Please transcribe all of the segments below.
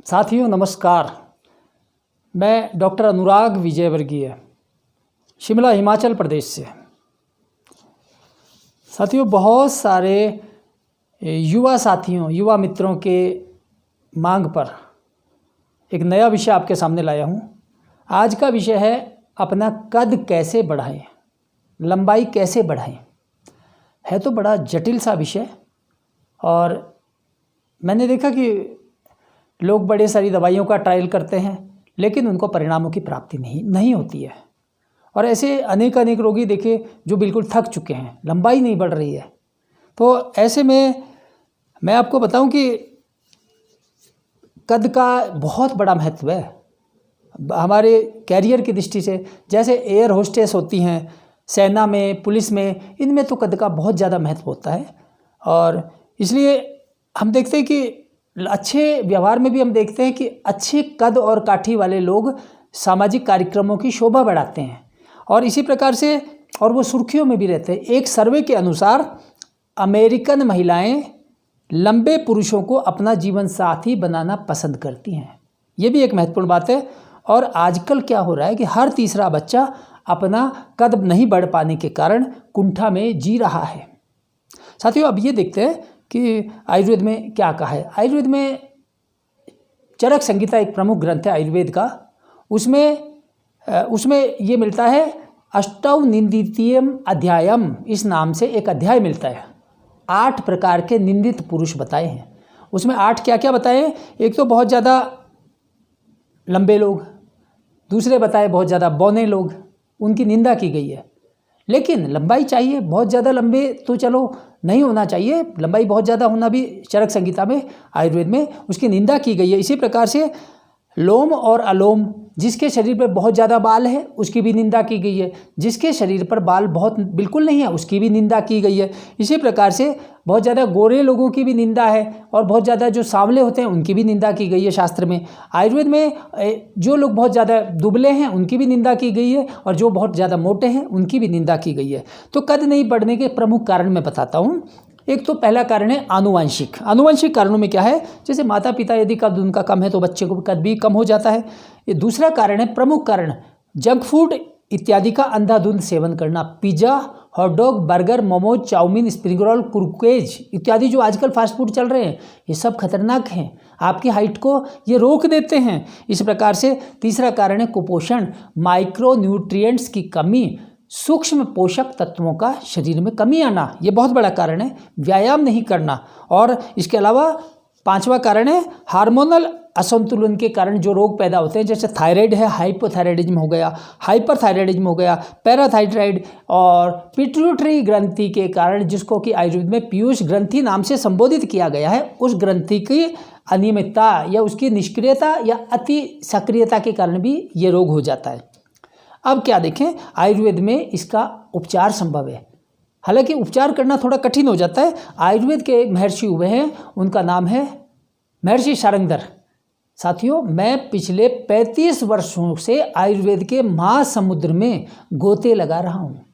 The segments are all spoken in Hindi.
साथियों नमस्कार। मैं डॉक्टर अनुराग विजयवर्गीय, शिमला हिमाचल प्रदेश से। साथियों, बहुत सारे युवा मित्रों के मांग पर एक नया विषय आपके सामने लाया हूँ। आज का विषय है अपना कद कैसे बढ़ाएं, लंबाई कैसे बढ़ाएं। है तो बड़ा जटिल सा विषय, और मैंने देखा कि लोग बड़े सारी दवाइयों का ट्रायल करते हैं, लेकिन उनको परिणामों की प्राप्ति नहीं होती है। और ऐसे अनेक रोगी देखे जो बिल्कुल थक चुके हैं, लंबाई नहीं बढ़ रही है। तो ऐसे में मैं आपको बताऊं कि कद का बहुत बड़ा महत्व है हमारे कैरियर की दृष्टि से। जैसे एयर होस्टेस होती हैं, सेना में, पुलिस में, इनमें तो कद का बहुत ज़्यादा महत्व होता है। और इसलिए हम देखते हैं कि अच्छे व्यवहार में भी हम देखते हैं कि अच्छे कद और काठी वाले लोग सामाजिक कार्यक्रमों की शोभा बढ़ाते हैं, और इसी प्रकार से और वो सुर्खियों में भी रहते हैं। एक सर्वे के अनुसार अमेरिकन महिलाएं लंबे पुरुषों को अपना जीवन साथी बनाना पसंद करती हैं। ये भी एक महत्वपूर्ण बात है। और आजकल क्या हो रहा है कि हर तीसरा बच्चा अपना कद नहीं बढ़ पाने के कारण कुंठा में जी रहा है। साथियों, अब ये देखते हैं कि आयुर्वेद में क्या कहा है। आयुर्वेद में चरक संहिता एक प्रमुख ग्रंथ है आयुर्वेद का। उसमें ये मिलता है अष्टौ निंदितीयम अध्यायम, इस नाम से एक अध्याय मिलता है। 8 प्रकार के निंदित पुरुष बताए हैं। उसमें 8 क्या क्या बताए हैं। एक तो बहुत ज़्यादा लंबे लोग, दूसरे बताए बहुत ज़्यादा बौने लोग, उनकी निंदा की गई है। लेकिन लंबाई चाहिए, बहुत ज़्यादा लंबे तो चलो नहीं होना चाहिए, लंबाई बहुत ज़्यादा होना भी चरक संहिता में, आयुर्वेद में उसकी निंदा की गई है। इसी प्रकार से लोम और अलोम, जिसके शरीर पर बहुत ज़्यादा बाल है उसकी भी निंदा की गई है। जिसके शरीर पर बाल बहुत बिल्कुल नहीं है उसकी भी निंदा की गई है। इसी प्रकार से बहुत ज़्यादा गोरे लोगों की भी निंदा है, और बहुत ज़्यादा जो सांवले होते हैं उनकी भी निंदा की गई है शास्त्र में। आयुर्वेद में जो लोग बहुत ज़्यादा दुबले हैं उनकी भी निंदा की गई है, और जो बहुत ज़्यादा मोटे हैं उनकी भी निंदा की गई है। तो कद नहीं बढ़ने के प्रमुख कारण मैं बताता हूँ। एक तो पहला कारण है आनुवंशिक। आनुवंशिक कारणों में क्या है, जैसे माता पिता यदि कद उनका कम है तो बच्चे को कद भी कम हो जाता है। ये दूसरा कारण है, प्रमुख कारण, जंक फूड इत्यादि का अंधाधुंध सेवन करना। Pizza, hot dog, burger, momos, chow mein, spring roll, Kurkures इत्यादि जो आजकल फास्ट फूड चल रहे हैं, ये सब खतरनाक हैं। आपकी हाइट को ये रोक देते हैं। इस प्रकार से तीसरा कारण है कुपोषण, माइक्रो न्यूट्रिएंट्स की कमी, सूक्ष्म पोषक तत्वों का शरीर में कमी आना, ये बहुत बड़ा कारण है। व्यायाम नहीं करना। और इसके अलावा 5वां कारण है हार्मोनल असंतुलन के कारण जो रोग पैदा होते हैं, जैसे थायराइड है, हाइपोथायराइडिज्म हो गया, हाइपरथायराइडिज्म हो गया, पैराथाइरॉइड, और पिट्यूटरी ग्रंथि के कारण, जिसको कि आयुर्वेद में पीयूष ग्रंथि नाम से संबोधित किया गया है, उस ग्रंथि की अनियमितता या उसकी निष्क्रियता या अति सक्रियता के कारण भी ये रोग हो जाता है। अब क्या देखें, आयुर्वेद में इसका उपचार संभव है। हालांकि उपचार करना थोड़ा कठिन हो जाता है। आयुर्वेद के एक महर्षि हुए हैं, उनका नाम है महर्षि शार्ंगधर। साथियों, मैं पिछले 35 वर्षों से आयुर्वेद के महासमुद्र में गोते लगा रहा हूँ,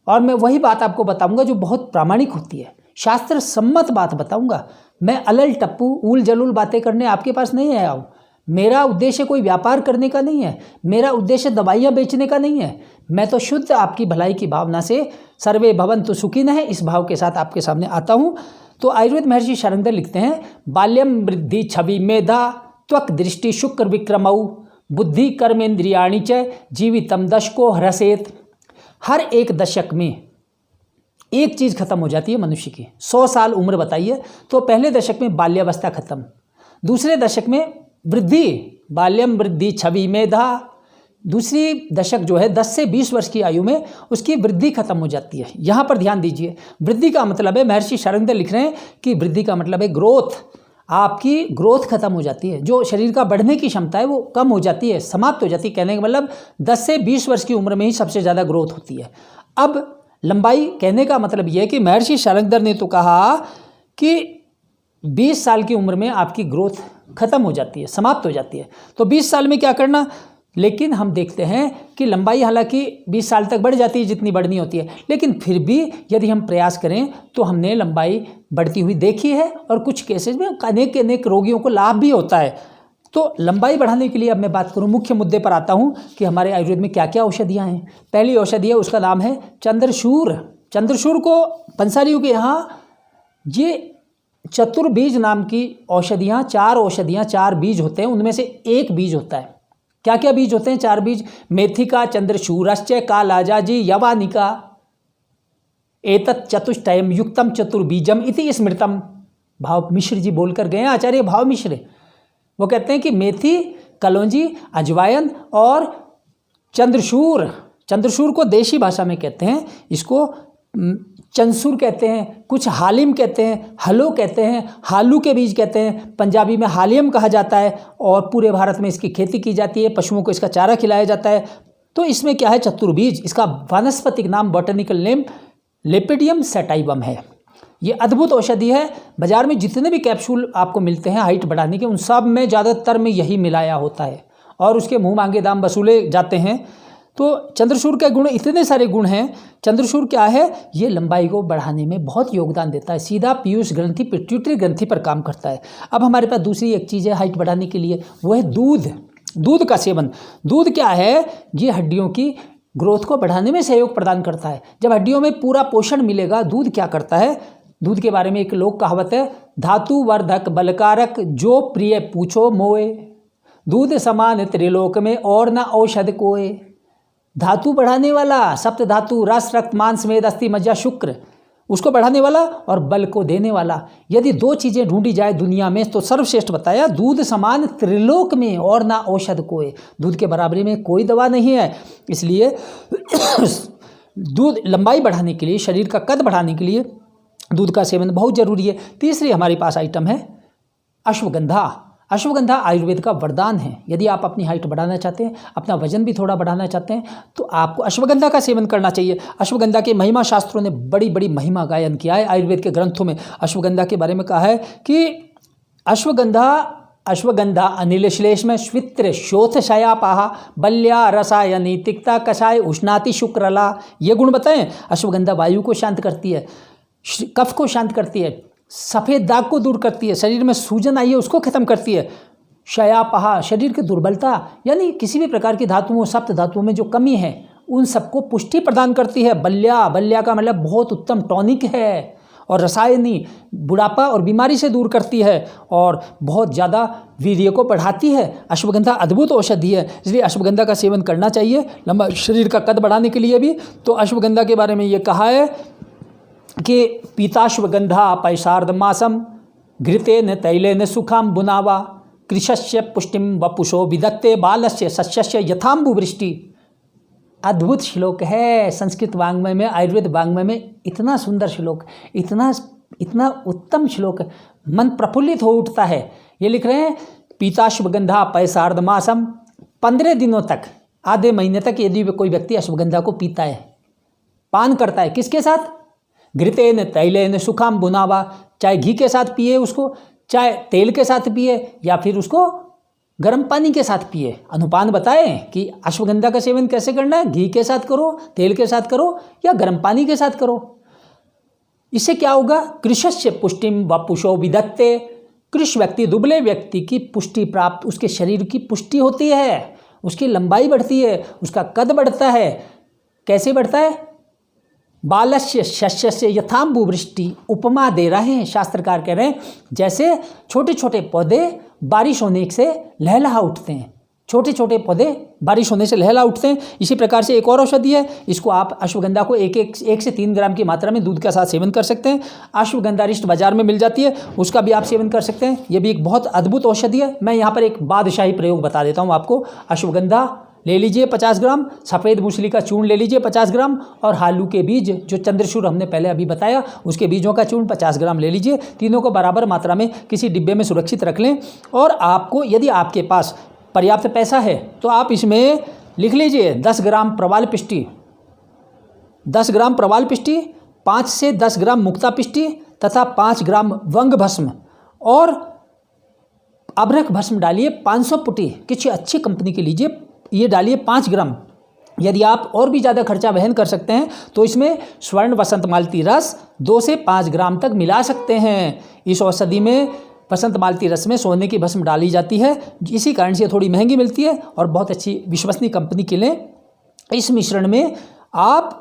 और मैं वही बात आपको बताऊंगा जो बहुत प्रामाणिक होती है, शास्त्र सम्मत बात बताऊंगा। मैं अलल टप्पू उल जलूल बातें करने आपके पास नहीं आया हूँ। मेरा उद्देश्य कोई व्यापार करने का नहीं है, मेरा उद्देश्य दवाइयाँ बेचने का नहीं है। मैं तो शुद्ध आपकी भलाई की भावना से सर्वे भवन्तु सुखिनः, इस भाव के साथ आपके सामने आता हूँ। तो आयुर्वेद महर्षि शार्ंगधर लिखते हैं, बाल्यम वृद्धि छवि मेधा त्वक दृष्टि शुक्र विक्रमऊ बुद्धि कर्मेन्द्रियाणि च जीवितम दशको ह्रसेत। हर एक दशक में एक चीज़ खत्म हो जाती है मनुष्य की। 100 साल उम्र बताइए, तो पहले दशक में बाल्यावस्था खत्म, दूसरे दशक में वृद्धि, बाल्यम वृद्धि छवि मेधा, दूसरी दशक जो है 10 से 20 वर्ष की आयु में उसकी वृद्धि खत्म हो जाती है। यहाँ पर ध्यान दीजिए, वृद्धि का मतलब है, महर्षि शार्ंगधर लिख रहे हैं कि वृद्धि का मतलब है ग्रोथ। आपकी ग्रोथ खत्म हो जाती है, जो शरीर का बढ़ने की क्षमता है वो कम हो जाती है, समाप्त हो जाती है। कहने का मतलब 10 से 20 वर्ष की उम्र में ही सबसे ज़्यादा ग्रोथ होती है। अब लंबाई, कहने का मतलब यह है कि महर्षि शार्ंगधर ने तो कहा कि 20 साल की उम्र में आपकी ग्रोथ खत्म हो जाती है, समाप्त हो जाती है। तो 20 साल में क्या करना, लेकिन हम देखते हैं कि लंबाई हालांकि 20 साल तक बढ़ जाती है जितनी बढ़नी होती है, लेकिन फिर भी यदि हम प्रयास करें तो हमने लंबाई बढ़ती हुई देखी है और कुछ केसेस में अनेक रोगियों को लाभ भी होता है। तो लंबाई बढ़ाने के लिए अब मैं बात करूं, मुख्य मुद्दे पर आता हूं कि हमारे आयुर्वेद में क्या क्या औषधियां हैं। पहली औषधि है, उसका नाम है चंद्रशूर। चंद्रशूर को पंसारियों के यहाँ ये चतुर्बीज नाम की औषधियाँ, 4 औषधियाँ, 4 बीज होते हैं, उनमें से एक बीज होता है। क्या क्या बीज होते हैं? 4 बीज। मेथिका चंद्रशूरश्च कालाजाजी यवानिका एतत् चतुष्टयम युक्तम चतुर्बीजम इति स्मृतम। भाव मिश्र जी बोलकर गए हैं, आचार्य भाव मिश्र। वो कहते हैं कि मेथी, कलौंजी, अजवायन और चंद्रशूर, चंद्रशूर को देशी भाषा में कहते हैं, इसको चंसूर कहते हैं, कुछ हालिम कहते हैं, हलो कहते हैं, हालू के बीज कहते हैं, पंजाबी में हालियम कहा जाता है, और पूरे भारत में इसकी खेती की जाती है, पशुओं को इसका चारा खिलाया जाता है। तो इसमें क्या है? चतुर्बीज। इसका वानस्पतिक नाम, बॉटनिकल नेम लेपिडियम सैटाइवम है। ये अद्भुत औषधि है। बाजार में जितने भी कैप्सूल आपको मिलते हैं हाइट बढ़ाने के, उन सब में ज़्यादातर में यही मिलाया होता है और उसके मुँह मांगे दाम वसूले जाते हैं। तो चंद्रशूर के गुण, इतने सारे गुण हैं। चंद्रशूर क्या है? ये लंबाई को बढ़ाने में बहुत योगदान देता है, सीधा पीयूष ग्रंथि, पिट्यूटरी ग्रंथि पर काम करता है। अब हमारे पास दूसरी एक चीज़ है हाइट बढ़ाने के लिए, वो है दूध। दूध का सेवन। दूध क्या है? ये हड्डियों की ग्रोथ को बढ़ाने में सहयोग प्रदान करता है। जब हड्डियों में पूरा पोषण मिलेगा, दूध क्या करता है? दूध के बारे में एक लोक कहावत है, धातु वर्धक बलकारक जो प्रिय पूछो मोए, दूध समान त्रिलोक में और न औषध कोए। धातु बढ़ाने वाला, सप्त धातु, रस, रक्त, मांस, मेद, अस्थि, मज्जा, शुक्र, उसको बढ़ाने वाला और बल को देने वाला। यदि 2 चीज़ें ढूंढी जाए दुनिया में तो सर्वश्रेष्ठ बताया, दूध समान त्रिलोक में और ना औषध कोई। दूध के बराबरी में कोई दवा नहीं है। इसलिए दूध लंबाई बढ़ाने के लिए, शरीर का कद बढ़ाने के लिए दूध का सेवन बहुत जरूरी है। तीसरी हमारे पास आइटम है अश्वगंधा। अश्वगंधा आयुर्वेद का वरदान है। यदि आप अपनी हाइट बढ़ाना चाहते हैं, अपना वजन भी थोड़ा बढ़ाना चाहते हैं, तो आपको अश्वगंधा का सेवन करना चाहिए। अश्वगंधा के महिमा शास्त्रों ने बड़ी बड़ी महिमा गायन किया है। आयुर्वेद के ग्रंथों में अश्वगंधा के बारे में कहा है कि अश्वगंधा अनिल श्लेष्म श्वित्र शोथ शयापाहा बल्या रसायनी तिक्ता कषाय उष्णाति शुक्रला। ये गुण बताएं। अश्वगंधा वायु को शांत करती है, कफ को शांत करती है, सफ़ेद दाग को दूर करती है, शरीर में सूजन आई है उसको खत्म करती है, शयापहा शरीर की दुर्बलता यानी किसी भी प्रकार की धातुओं, सप्त धातुओं में जो कमी है उन सबको पुष्टि प्रदान करती है। बल्या का मतलब बहुत उत्तम टॉनिक है। और रसायनी बुढ़ापा और बीमारी से दूर करती है और बहुत ज़्यादा वीर्य को बढ़ाती है। अश्वगंधा अद्भुत औषधि है, इसलिए अश्वगंधा का सेवन करना चाहिए लंबा शरीर का कद बढ़ाने के लिए भी। तो अश्वगंधा के बारे में ये कहा है कि पीताश्वगंधा पैसार्धमासम घृतेन तैलेन सुखाम बुनावा कृशस्य पुष्टिम वपुषो विदत्ते बालस्य सस्यस्य यथाम्बुवृष्टि। अद्भुत श्लोक है संस्कृत वाङ्मय में, आयुर्वेद वाङ्मय में। इतना सुंदर श्लोक, इतना उत्तम श्लोक, मन प्रफुल्लित हो उठता है। ये लिख रहे हैं पीताश्वगंधा पैसार्धमासम, 15 दिनों तक, आधे महीने तक यदि कोई व्यक्ति अश्वगंधा को पीता है, पान करता है, किसके साथ? घृतेन तैलेन सुखाम बुनावा, चाहे घी के साथ पिए उसको, चाहे तेल के साथ पिए, या फिर उसको गर्म पानी के साथ पिए। अनुपान बताएं कि अश्वगंधा का सेवन कैसे करना है। घी के साथ करो, तेल के साथ करो, या गर्म पानी के साथ करो। इससे क्या होगा? कृशस्य पुष्टिम वपुषो विदत्ते। कृश व्यक्ति, दुबले व्यक्ति की पुष्टि प्राप्त, उसके शरीर की पुष्टि होती है, उसकी लंबाई बढ़ती है, उसका कद बढ़ता है। कैसे बढ़ता है? बालस्य शस्यस्य यथाम्बुवृष्टि। उपमा दे रहे हैं शास्त्रकार, कह रहे हैं जैसे छोटे छोटे पौधे बारिश होने से लहलहा उठते हैं, छोटे छोटे पौधे बारिश होने से लहलहा उठते हैं। इसी प्रकार से एक और औषधि है, इसको आप अश्वगंधा को 1 से 3 ग्राम की मात्रा में दूध के साथ सेवन कर सकते हैं। अश्वगंधारिष्ट बाजार में मिल जाती है, उसका भी आप सेवन कर सकते हैं। ये भी एक बहुत अद्भुत औषधि है। मैं यहाँ पर एक बादशाही प्रयोग बता देता हूँ आपको। अश्वगंधा ले लीजिए 50 ग्राम, सफ़ेद मूसली का चूर्ण ले लीजिए 50 ग्राम, और हालू के बीज जो चंद्रशूर हमने पहले अभी बताया उसके बीजों का चूर्ण 50 ग्राम ले लीजिए। तीनों को बराबर मात्रा में किसी डिब्बे में सुरक्षित रख लें। और आपको यदि आपके पास पर्याप्त पैसा है तो आप इसमें लिख लीजिए 10 ग्राम प्रवाल पिष्टी, 10 ग्राम प्रवाल पिष्टी, 5 से 10 ग्राम मुक्ता पिष्टी तथा 5 ग्राम वंग भस्म और अभ्रक भस्म डालिए। 500 पुटी किसी अच्छी कंपनी की लीजिए, ये डालिए 5 ग्राम। यदि आप और भी ज़्यादा खर्चा वहन कर सकते हैं तो इसमें स्वर्ण वसंत मालती रस 2 से 5 ग्राम तक मिला सकते हैं। इस औषधि में बसंत मालती रस में सोने की भस्म डाली जाती है, इसी कारण से थोड़ी महंगी मिलती है और बहुत अच्छी विश्वसनीय कंपनी की लें। इस मिश्रण में आप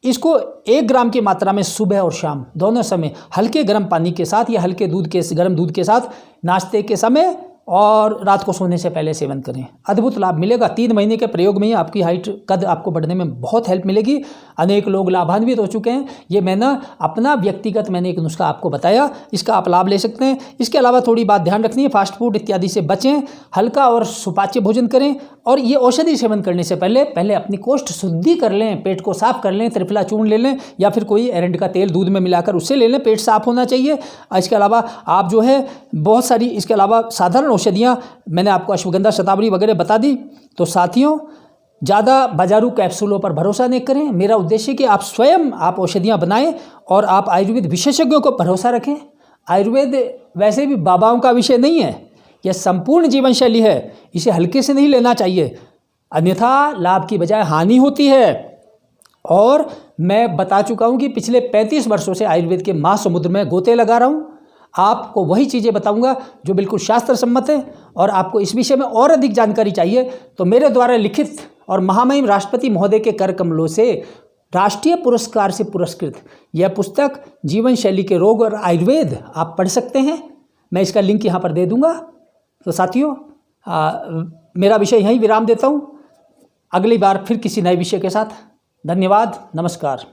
इसको 1 ग्राम की मात्रा में सुबह और शाम दोनों समय हल्के गर्म पानी के साथ या हल्के गर्म दूध के साथ नाश्ते के समय और रात को सोने से पहले सेवन करें। अद्भुत लाभ मिलेगा। 3 महीने के प्रयोग में ही आपकी हाइट कद आपको बढ़ने में बहुत हेल्प मिलेगी। अनेक लोग लाभान्वित हो चुके हैं। ये मैं ना अपना व्यक्तिगत मैंने एक नुस्खा आपको बताया, इसका आप लाभ ले सकते हैं। इसके अलावा थोड़ी बात ध्यान रखनी है, फास्ट फूड इत्यादि से बचें, हल्का और सुपाच्य भोजन करें और ये औषधि सेवन करने से पहले अपनी कोष्ठ शुद्धि कर लें, पेट को साफ कर लें, त्रिफला चूर्ण ले लें या फिर कोई एरंड का तेल दूध में मिलाकर उससे ले लें, पेट साफ होना चाहिए। इसके अलावा आप जो है बहुत सारी इसके अलावा साधारण औषधियाँ मैंने आपको अश्वगंधा शतावरी वगैरह बता दी। तो साथियों, ज़्यादा बाजारू कैप्सूलों पर भरोसा नहीं करें। मेरा उद्देश्य है कि आप स्वयं आप औषधियाँ बनाएं और आप आयुर्वेद विशेषज्ञों को भरोसा रखें। आयुर्वेद वैसे भी बाबाओं का विषय नहीं है, यह संपूर्ण जीवन शैली है, इसे हल्के से नहीं लेना चाहिए, अन्यथा लाभ की बजाय हानि होती है। और मैं बता चुका हूँ कि पिछले 35 वर्षों से आयुर्वेद के महासमुद्र में गोते लगा रहा हूँ। आपको वही चीज़ें बताऊंगा जो बिल्कुल शास्त्र सम्मत है। और आपको इस विषय में और अधिक जानकारी चाहिए तो मेरे द्वारा लिखित और महामहिम राष्ट्रपति महोदय के कर कमलों से राष्ट्रीय पुरस्कार से पुरस्कृत यह पुस्तक जीवन शैली के रोग और आयुर्वेद आप पढ़ सकते हैं। मैं इसका लिंक यहाँ पर दे दूँगा। तो साथियों, मेरा विषय यहीं विराम देता हूँ। अगली बार फिर किसी नए विषय के साथ। धन्यवाद, नमस्कार।